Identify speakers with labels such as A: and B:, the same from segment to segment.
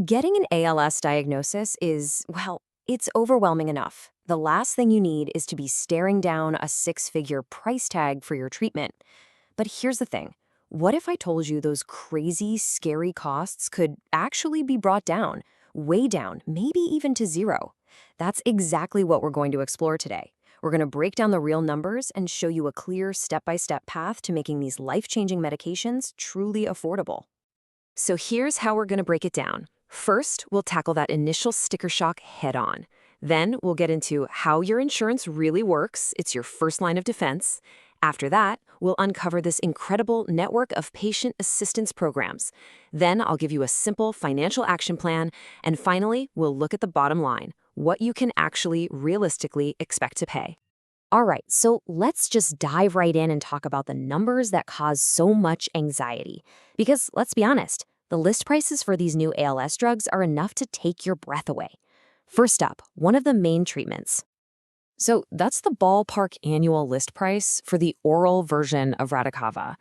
A: Getting an ALS diagnosis is, well, it's overwhelming enough. The last thing you need is to be staring down a six-figure price tag for your treatment. But here's the thing. What if I told you those crazy, scary costs could actually be brought down, way down, maybe even to zero? That's exactly what we're going to explore today. We're going to break down the real numbers and show you a clear step-by-step path to making these life-changing medications truly affordable. So here's how we're going to break it down. First, we'll tackle that initial sticker shock head-on. Then we'll get into how your insurance really works. It's your first line of defense. After that, we'll uncover this incredible network of patient assistance programs. Then I'll give you a simple financial action plan. And finally, we'll look at the bottom line, what you can actually realistically expect to pay. All right, so let's just dive right in and talk about the numbers that cause so much anxiety. Because let's be honest, the list prices for these new ALS drugs are enough to take your breath away. First up, one of the main treatments. So that's the ballpark annual list price for the oral version of Radicava.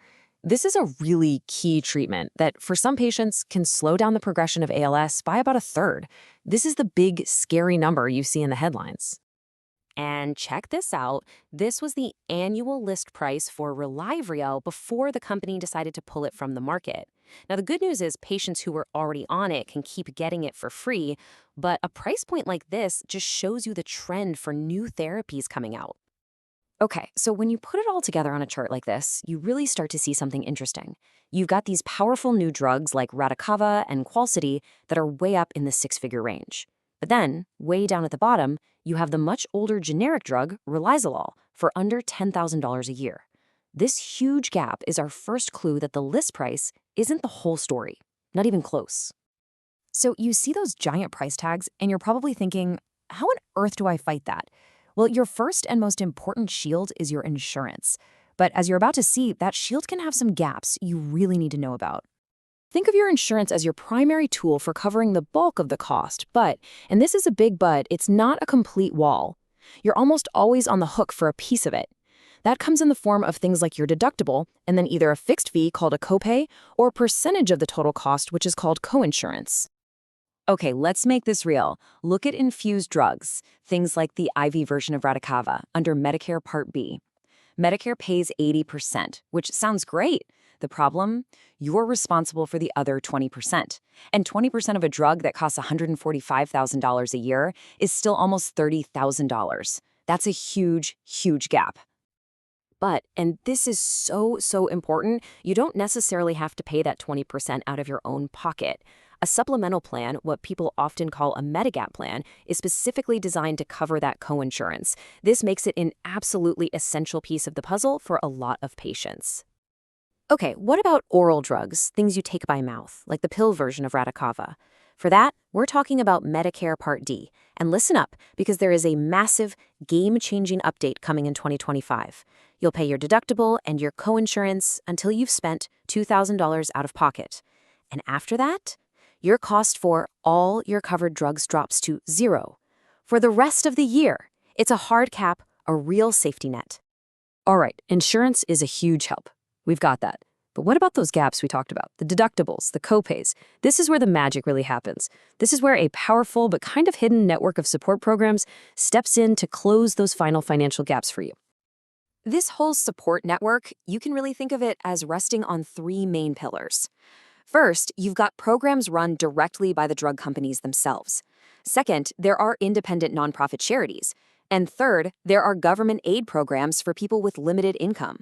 A: This is a really key treatment that, for some patients, can slow down the progression of ALS by about a third. This is the big, scary number you see in the headlines. And check this out. This was the annual list price for Relievrio before the company decided to pull it from the market. Now, the good news is patients who were already on it can keep getting it for free, but a price point like this just shows you the trend for new therapies coming out. Okay, so when you put it all together on a chart like this, you really start to see something interesting. You've got these powerful new drugs like Radicava and Qualsity that are way up in the six-figure range. But then, way down at the bottom, you have the much older generic drug, Rilizolol, for under $10,000 a year. This huge gap is our first clue that the list price isn't the whole story, not even close. So you see those giant price tags, and you're probably thinking, how on earth do I fight that? Well, your first and most important shield is your insurance. But as you're about to see, that shield can have some gaps you really need to know about. Think of your insurance as your primary tool for covering the bulk of the cost, but, and this is a big but, it's not a complete wall. You're almost always on the hook for a piece of it. That comes in the form of things like your deductible, and then either a fixed fee called a copay, or a percentage of the total cost, which is called coinsurance. Okay, let's make this real. Look at infused drugs, things like the IV version of Radicava under Medicare Part B. Medicare pays 80%, which sounds great. The problem? You're responsible for the other 20%. And 20% of a drug that costs $145,000 a year is still almost $30,000. That's a huge, huge gap. But, and this is so important, you don't necessarily have to pay that 20% out of your own pocket. A supplemental plan, what people often call a Medigap plan, is specifically designed to cover that coinsurance. This makes it an absolutely essential piece of the puzzle for a lot of patients. Okay, what about oral drugs, things you take by mouth, like the pill version of Radicava? For that, we're talking about Medicare Part D. And listen up, because there is a massive, game-changing update coming in 2025. You'll pay your deductible and your coinsurance until you've spent $2,000 out of pocket. And after that, your cost for all your covered drugs drops to zero. For the rest of the year, it's a hard cap, a real safety net. All right, insurance is a huge help. We've got that. But what about those gaps we talked about? The deductibles, the copays. This is where the magic really happens. This is where a powerful but kind of hidden network of support programs steps in to close those final financial gaps for you. This whole support network, you can really think of it as resting on three main pillars. First, you've got programs run directly by the drug companies themselves. Second, there are independent nonprofit charities. And third, there are government aid programs for people with limited income.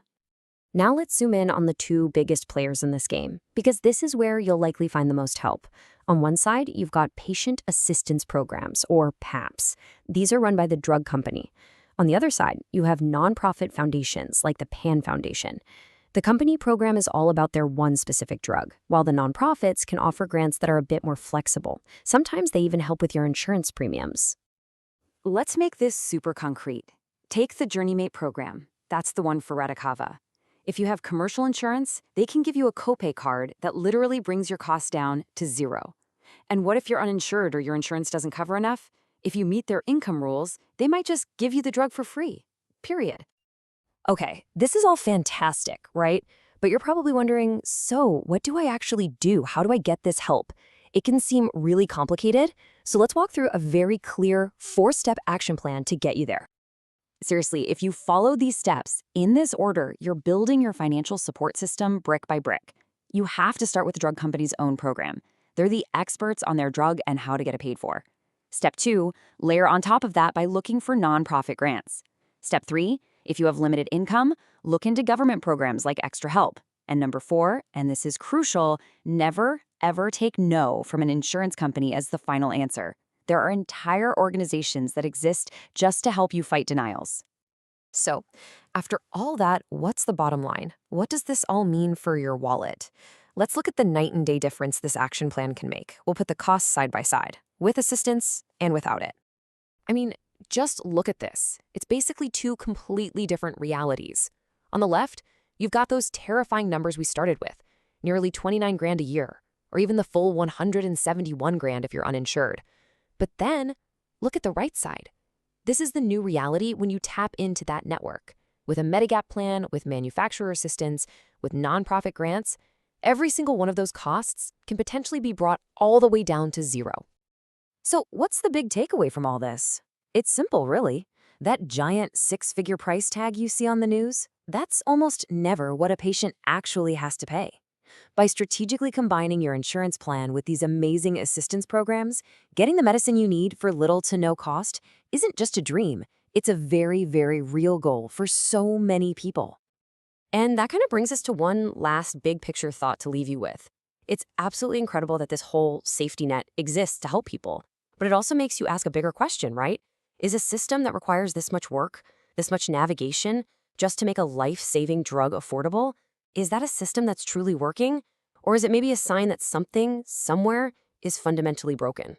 A: Now let's zoom in on the two biggest players in this game, because this is where you'll likely find the most help. On one side, you've got patient assistance programs, or PAPs. These are run by the drug company. On the other side, you have nonprofit foundations like the PAN Foundation. The company program is all about their one specific drug, while the nonprofits can offer grants that are a bit more flexible. Sometimes they even help with your insurance premiums. Let's make this super concrete. Take the JourneyMate program. That's the one for Radicava. If you have commercial insurance, they can give you a copay card that literally brings your costs down to zero. And what if you're uninsured or your insurance doesn't cover enough? If you meet their income rules, they might just give you the drug for free. Period. Okay, this is all fantastic, right? But you're probably wondering, so what do I actually do? How do I get this help? It can seem really complicated, so let's walk through a very clear 4-step action plan to get you there. Seriously, if you follow these steps in this order, you're building your financial support system brick by brick. You have to start with the drug company's own program. They're the experts on their drug and how to get it paid for. Step 2, layer on top of that by looking for nonprofit grants. Step 3, if you have limited income, look into government programs like Extra Help. And number 4, and this is crucial, never, ever take no from an insurance company as the final answer. There are entire organizations that exist just to help you fight denials. So, after all that, what's the bottom line? What does this all mean for your wallet? Let's look at the night and day difference this action plan can make. We'll put the costs side by side, with assistance and without it. I mean, just look at this. It's basically 2 completely different realities. On the left, you've got those terrifying numbers we started with, nearly 29 grand a year, or even the full 171 grand if you're uninsured. But then, look at the right side. This is the new reality when you tap into that network. With a Medigap plan, with manufacturer assistance, with nonprofit grants, every single one of those costs can potentially be brought all the way down to 0. So what's the big takeaway from all this? It's simple, really. That giant 6-figure price tag you see on the news, that's almost never what a patient actually has to pay. By strategically combining your insurance plan with these amazing assistance programs, getting the medicine you need for little to no cost isn't just a dream. It's a very, very real goal for so many people. And that kind of brings us to one last big picture thought to leave you with. It's absolutely incredible that this whole safety net exists to help people, but it also makes you ask a bigger question, right? Is a system that requires this much work, this much navigation, just to make a life-saving drug affordable, is that a system that's truly working? Or is it maybe a sign that something, somewhere, is fundamentally broken?